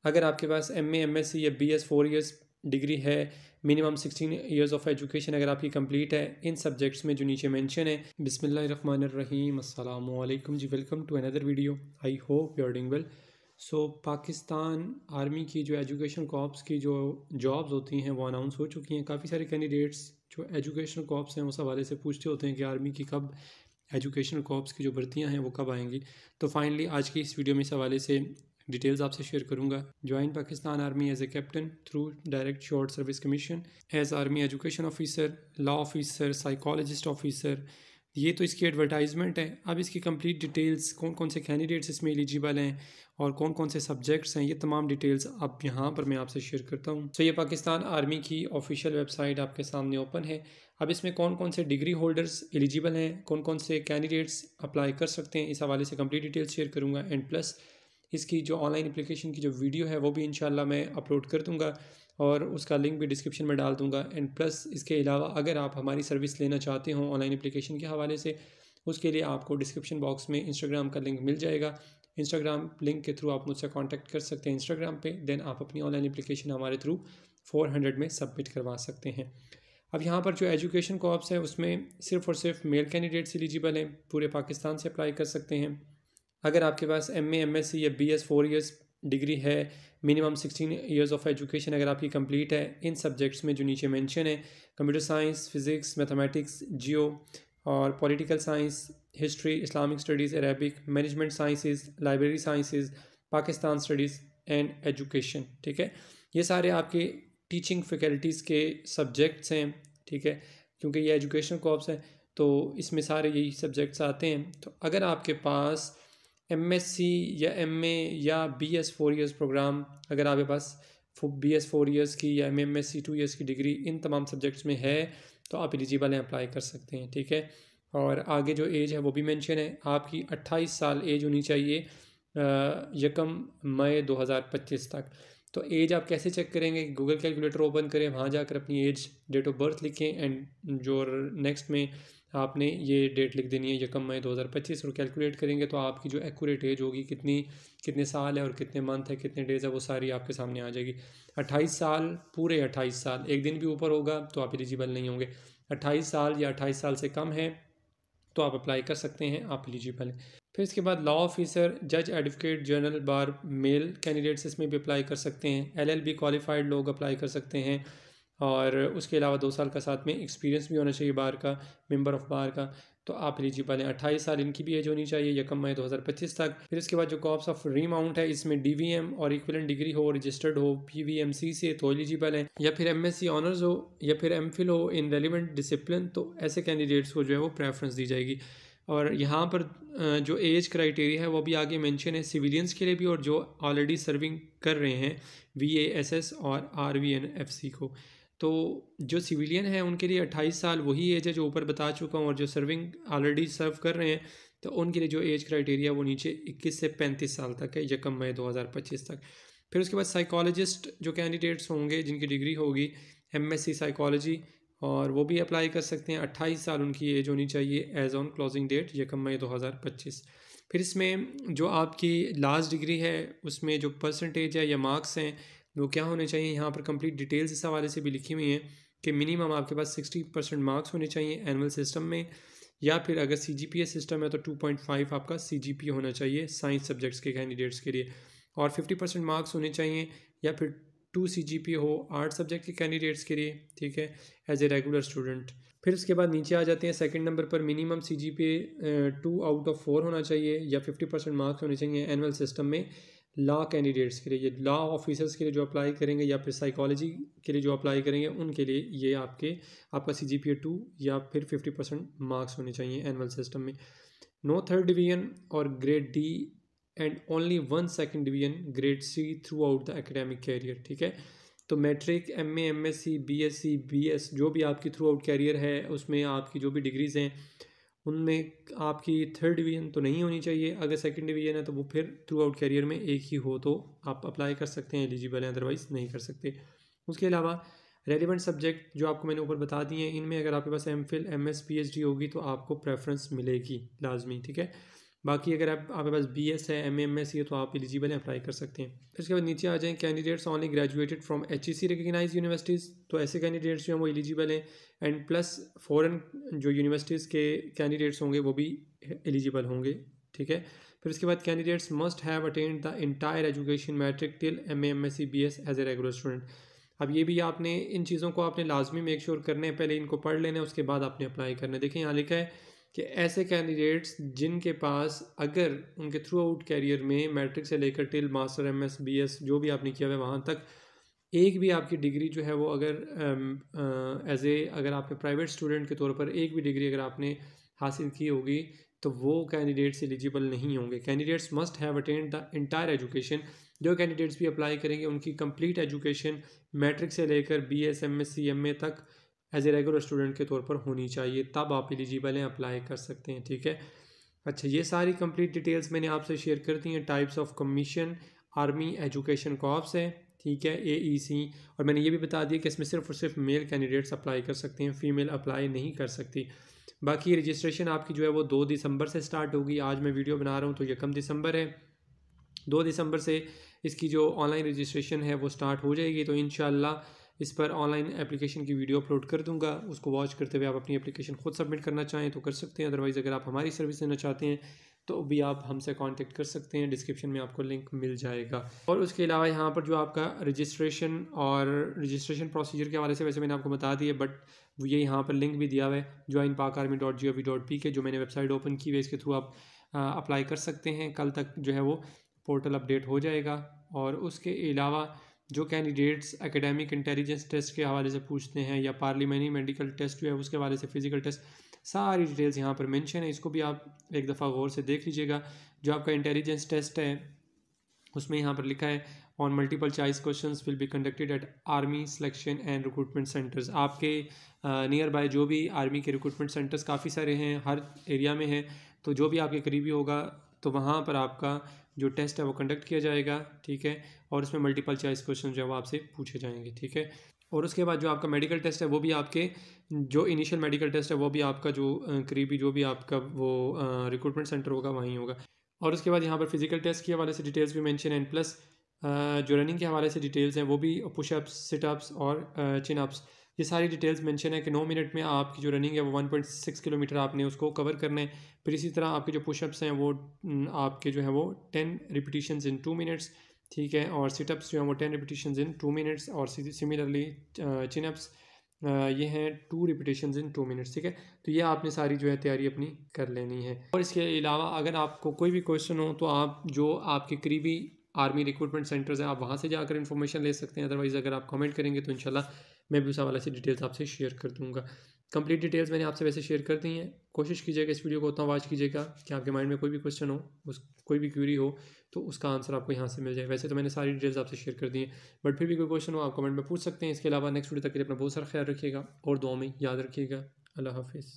अगर आपके पास MA MSc या BS 4 ईयर्स डिग्री है, मिनिमम 16 ईयर्स ऑफ एजुकेशन अगर आपकी कंप्लीट है इन सब्जेक्ट्स में जो नीचे मेंशन है। बिस्मिल्लाहिर्रहमानिर्रहीम, अस्सलाम वालेकुम जी, welcome to another video. I hope you are doing well. So Pakistan army की जो एजुकेशन कॉर्प्स की जो जॉब्स होती हैं वो अनाउंस हो चुकी हैं। काफ़ी सारे कैंडिडेट्स जो एजुकेशन कॉर्प्स हैं उस हवाले से पूछते होते हैं कि आर्मी की कब एजुकेशन कॉर्प्स की जो भर्तियां हैं वो कब आएंगी। तो फाइनली आज की इस वीडियो में इस हवाले से डिटेल्स आपसे शेयर करूंगा। Join Pakistan army as a captain through direct short service commission, as army education officer, law officer, psychologist officer. ये तो इसकी एडवर्टाइजमेंट है। अब इसकी कंप्लीट डिटेल्स, कौन कौन से कैंडिडेट्स इसमें एलिजिबल हैं और कौन कौन से सब्जेक्ट्स हैं, ये तमाम डिटेल्स अब यहाँ पर मैं आपसे शेयर करता हूँ। तो ये पाकिस्तान आर्मी की ऑफिशियल वेबसाइट आपके सामने ओपन है। अब इसमें कौन कौन से डिग्री होल्डर्स एलिजिबल हैं, कौन कौन से कैंडिडेट्स अप्लाई कर सकते हैं, इस हवाले से कंप्लीट डिटेल्स शेयर करूँगा। एंड प्लस इसकी जो ऑनलाइन एप्लीकेशन की जो वीडियो है वो भी इंशाल्लाह मैं अपलोड कर दूँगा और उसका लिंक भी डिस्क्रिप्शन में डाल दूँगा। एंड प्लस इसके अलावा अगर आप हमारी सर्विस लेना चाहते हो ऑनलाइन एप्लीकेशन के हवाले से, उसके लिए आपको डिस्क्रिप्शन बॉक्स में इंस्टाग्राम का लिंक मिल जाएगा। इंस्टाग्राम लिंक के थ्रू आप मुझसे कांटेक्ट कर सकते हैं इंस्टाग्राम पे। देन आप अपनी ऑनलाइन एप्लीकेशन हमारे थ्रू 400 में सबमिट करवा सकते हैं। अब यहाँ पर जो एजुकेशन कॉर्प्स है उसमें सिर्फ़ और सिर्फ मेल कैंडिडेट्स एलिजिबल हैं, पूरे पाकिस्तान से अप्लाई कर सकते हैं। अगर आपके पास MA MSc या BS 4 ईयर्स डिग्री है, मिनिमम 16 ईयर्स ऑफ एजुकेशन अगर आपकी कंप्लीट है इन सब्जेक्ट्स में जो नीचे मेंशन है, कंप्यूटर साइंस, फिज़िक्स, मैथमेटिक्स, जियो और political science, history, Islamic studies, Arabic, management sciences, library sciences, Pakistan studies and education. ठीक है, ये सारे आपके टीचिंग फैकल्टीज़ के सब्जेक्ट्स हैं। ठीक है, क्योंकि ये एजुकेशन कॉर्प्स है तो इसमें सारे यही सब्जेक्ट्स आते हैं। तो अगर आपके पास MSc या MA या BS 4 ईयर्स प्रोग्राम, अगर आपके पास BS 4 ईयर्स की या MA MSc 2 ईयर्स की डिग्री इन तमाम सब्जेक्ट्स में है तो आप एलिजिबल हैं, अप्लाई कर सकते हैं। ठीक है, और आगे जो एज है वो भी मेंशन है, आपकी 28 साल एज होनी चाहिए 1 मई 2025 तक। तो एज आप कैसे चेक करेंगे? गूगल कैलकुलेटर ओपन करें, वहाँ जाकर अपनी एज, डेट ऑफ बर्थ लिखें एंड जो नेक्स्ट में आपने ये डेट लिख देनी है 1 मई 2025 और कैलकुलेट करेंगे तो आपकी जो एक्यूरेट एज होगी, कितने साल है और कितने मंथ है, कितने डेज़ है, वो सारी आपके सामने आ जाएगी। 28 साल, पूरे 28 साल, एक दिन भी ऊपर होगा तो आप एलिजिबल नहीं होंगे। 28 साल या 28 साल से कम है तो आप अप्लाई कर सकते हैं, आप एलिजिबल हैं। फिर इसके बाद लॉ ऑफिसर, जज, एडवोकेट, जनरल बार, मेल कैंडिडेट्स इसमें भी अप्लाई कर सकते हैं। LLB क्वालिफाइड लोग अप्लाई कर सकते हैं और उसके अलावा 2 साल का साथ में एक्सपीरियंस भी होना चाहिए बार का, मेंबर ऑफ बार का, तो आप एलिजिबल हैं। 28 साल इनकी भी एज होनी चाहिए 1 मई 2025 तक। फिर इसके बाद जो कॉर्प्स ऑफ रीमाउंट है इसमें DVM और इक्विवेलेंट डिग्री हो, रजिस्टर्ड हो PVMC से तो एलिजिबल हैं, या फिर MSc ऑनर्स हो या फिर MPhil हो इन रेलिवेंट डिसिप्लिन, तो ऐसे कैंडिडेट्स को जो है वो प्रेफरेंस दी जाएगी। और यहाँ पर जो एज क्राइटेरिया है वो भी आगे मेंशन है, सिविलियंस के लिए भी और जो ऑलरेडी सर्विंग कर रहे हैं VASS और RVNFC को। तो जो सिविलियन है उनके लिए 28 साल वही एज है जो ऊपर बता चुका हूँ, और जो सर्विंग ऑलरेडी सर्व कर रहे हैं तो उनके लिए जो एज क्राइटेरिया वो नीचे 21 से 35 साल तक है 1 मई 2025 तक। फिर उसके बाद साइकोलॉजिस्ट जो कैंडिडेट्स होंगे जिनकी डिग्री होगी MSc साइकोलॉजी, और वो भी अप्लाई कर सकते हैं। 28 साल उनकी एज होनी चाहिए एज ऑन क्लोजिंग डेट 1 मई 2025। फिर इसमें जो आपकी लास्ट डिग्री है उसमें जो परसेंटेज है या मार्क्स हैं वो क्या होने चाहिए, यहाँ पर कंप्लीट डिटेल्स इस हवाले से भी लिखी हुई हैं कि मिनिमम आपके पास 60% मार्क्स होने चाहिए एनुअल सिस्टम में, या फिर अगर CGPA सिस्टम है तो 2.5 आपका CGPA होना चाहिए साइंस सब्जेक्ट्स के कैंडिडेट्स के लिए, और 50% मार्क्स होने चाहिए या फिर 2 CGPA हो आर्ट सब्जेक्ट के कैंडिडेट्स के लिए। ठीक है, एज ए रेगुलर स्टूडेंट। फिर उसके बाद नीचे आ जाते हैं सेकंड नंबर पर, मिनिमम CGPA 2 आउट ऑफ 4 होना चाहिए या 50% मार्क्स होने चाहिए एनुअल सिस्टम में लॉ कैंडिडेट्स के लिए। ये लॉ ऑफिसर्स के लिए जो अप्लाई करेंगे या फिर साइकोलॉजी के लिए जो अप्लाई करेंगे उनके लिए ये आपका CGPA 2 या फिर 50% मार्क्स होने चाहिए एनुअल सिस्टम में। नो थर्ड डिवीजन और grade D and only 1 second division grade C throughout the academic career. ठीक है, तो matric, MA MSc BSc BS जो भी आपकी थ्रू आउट कैरियर है उसमें आपकी जो भी डिग्रीज़ हैं उनमें आपकी थर्ड डिवीज़न तो नहीं होनी चाहिए। अगर सेकंड डिवीज़न है तो वो फिर थ्रू आउट कैरियर में एक ही हो तो आप अप्लाई कर सकते हैं, एलिजिबल हैं, अदरवाइज़ नहीं कर सकते। उसके अलावा रेलिवेंट सब्जेक्ट जो आपको मैंने ऊपर बता दिए हैं, इनमें अगर आपके पास MPhil MS PhD होगी तो आपको प्रेफरेंस मिलेगी लाजमी। ठीक है, बाकी अगर आपके पास BS है, MA MSc है तो आप एलिजिबल हैं, अप्लाई कर सकते हैं। फिर उसके बाद नीचे आ जाएँ, candidates only graduated from HEC recognise universities, तो ऐसे कैंडिडेट्स जो हैं वो एलिजिबल हैं। एंड प्लस फ़ॉरेन जो यूनिवर्सिटीज़ के कैंडिडेट्स होंगे वो भी एलिजिबल होंगे, ठीक है। फिर उसके बाद candidates must have attend the entire education matric till MA MSc BS as a regular student. अब ये भी आपने इन चीज़ों को आपने लाजमी मेक श्योर करने हैं, पहले इनको पढ़ लेना है, उसके बाद आपने अप्लाई करना है। देखिए यहाँ लिखा है कि ऐसे कैंडिडेट्स जिनके पास अगर उनके थ्रू आउट कैरियर में मैट्रिक से लेकर टिल मास्टर MS BS जो भी आपने किया हुआ है वहाँ तक एक भी आपकी डिग्री जो है वो अगर एज ए अगर आपके प्राइवेट स्टूडेंट के तौर पर एक भी डिग्री अगर आपने हासिल की होगी तो वो कैंडिडेट्स एलिजिबल नहीं होंगे। Candidates must have attend the entire education, जो कैंडिडेट्स भी अप्लाई करेंगे उनकी कंप्लीट एजुकेशन मैट्रिक से लेकर BS MSc MA तक एज ए रेगुलर स्टूडेंट के तौर पर होनी चाहिए, तब आप एलिजिबल हैं, अप्लाई कर सकते हैं, ठीक है। अच्छा, ये सारी कंप्लीट डिटेल्स मैंने आपसे शेयर कर दी हैं। Types of commission army education corps है, ठीक है, AEC। और मैंने ये भी बता दिया कि इसमें सिर्फ और सिर्फ मेल कैंडिडेट्स अप्लाई कर सकते हैं, फीमेल अप्लाई नहीं कर सकती। बाकी रजिस्ट्रेशन आपकी जो है वो 2 दिसंबर से स्टार्ट होगी। आज मैं वीडियो बना रहा हूँ तो 1 दिसंबर है, 2 दिसंबर से इसकी जो ऑनलाइन रजिस्ट्रेशन है वो स्टार्ट हो जाएगी। तो इंशाल्लाह इस पर ऑनलाइन एप्लीकेशन की वीडियो अपलोड कर दूंगा, उसको वॉच करते हुए आप अपनी एप्लीकेशन खुद सबमिट करना चाहें तो कर सकते हैं। अदरवाइज़ अगर आप हमारी सर्विस लेना चाहते हैं तो भी आप हमसे कांटेक्ट कर सकते हैं, डिस्क्रिप्शन में आपको लिंक मिल जाएगा। और उसके अलावा यहाँ पर जो आपका रजिस्ट्रेशन और रजिस्ट्रेशन प्रोसीजर के हवाले से वैसे मैंने आपको बता दिया, बट ये यहाँ पर लिंक भी दिया हुआ है joinparkarmy.gov.pk, जो मैंने वेबसाइट ओपन की हुई है, इसके थ्रू आप अप्लाई कर सकते हैं। कल तक जो है वो पोर्टल अपडेट हो जाएगा। और उसके अलावा जो कैंडिडेट्स एकेडमिक इंटेलिजेंस टेस्ट के हवाले से पूछते हैं या पार्लियामेंट्री मेडिकल टेस्ट जो है उसके हवाले से फ़िज़िकल टेस्ट, सारी डिटेल्स यहाँ पर मेंशन है, इसको भी आप एक दफ़ा गौर से देख लीजिएगा। जो आपका इंटेलिजेंस टेस्ट है उसमें यहाँ पर लिखा है on multiple choice questions will be conducted at army selection and recruitment centres. आपके नियर बाय जो भी आर्मी के रिक्रूटमेंट सेंटर्स काफ़ी सारे हैं, हर एरिया में हैं, तो जो भी आपके करीबी होगा तो वहाँ पर आपका जो टेस्ट है वो कंडक्ट किया जाएगा, ठीक है। और उसमें मल्टीपल चॉइस क्वेश्चन जो है वो आपसे पूछे जाएंगे, ठीक है। और उसके बाद जो आपका मेडिकल टेस्ट है वो भी आपके जो इनिशियल मेडिकल टेस्ट है वो भी आपका जो करीबी जो भी आपका वो रिक्रूटमेंट सेंटर होगा वहीं होगा। और उसके बाद यहाँ पर फिजिकल टेस्ट के हवाले से डिटेल्स भी मेंशन है, प्लस जो रनिंग के हवाले से डिटेल्स हैं वो भी पुशअप्स, सिटअप्स और चिनअप्स, ये सारी डिटेल्स मेंशन है कि 9 मिनट में आपकी जो रनिंग है वो 1.6 किलोमीटर आपने उसको कवर करना है। फिर इसी तरह आपके जो पुशअप्स हैं वो आपके जो है वो 10 रिपीटिशंस इन 2 मिनट्स, ठीक है। और सिटअप्स जो हैं वो 10 रिपीटिशंस इन 2 मिनट्स। और सिमिलरली चिनअप्स ये हैं 2 रिपीटिशंस इन 2 मिनट्स, ठीक है। तो ये आपने सारी जो है तैयारी अपनी कर लेनी है। और इसके अलावा अगर आपको कोई भी क्वेश्चन हो तो आप जो आपके करीबी आर्मी रिक्रूटमेंट सेंटर्स हैं आप वहाँ से जाकर इन्फॉर्मेशन ले सकते हैं। अदरवाइज़ अगर आप कमेंट करेंगे तो इंशाल्लाह मैं भी उस हवाले से डिटेल्स आपसे शेयर कर दूँगा। कंप्लीट डिटेल्स मैंने आपसे वैसे शेयर कर दी हैं। कोशिश कीजिएगा इस वीडियो को उतना वॉच कीजिएगा कि आपके माइंड में कोई भी क्वेश्चन हो, उस कोई भी क्वेरी हो तो उसका आंसर आपको यहाँ से मिल जाए। वैसे तो मैंने सारी डिटेल्स आपसे शेयर कर दी हैं, बट फिर भी कोई क्वेश्चन हो आप कमेंट में पूछ सकते हैं। इसके अलावा नेक्स्ट वीडियो तक के लिए अपना बहुत सारा ख्याल रखिएगा और दुआ में याद रखिएगा। अल्लाह हाफिज़।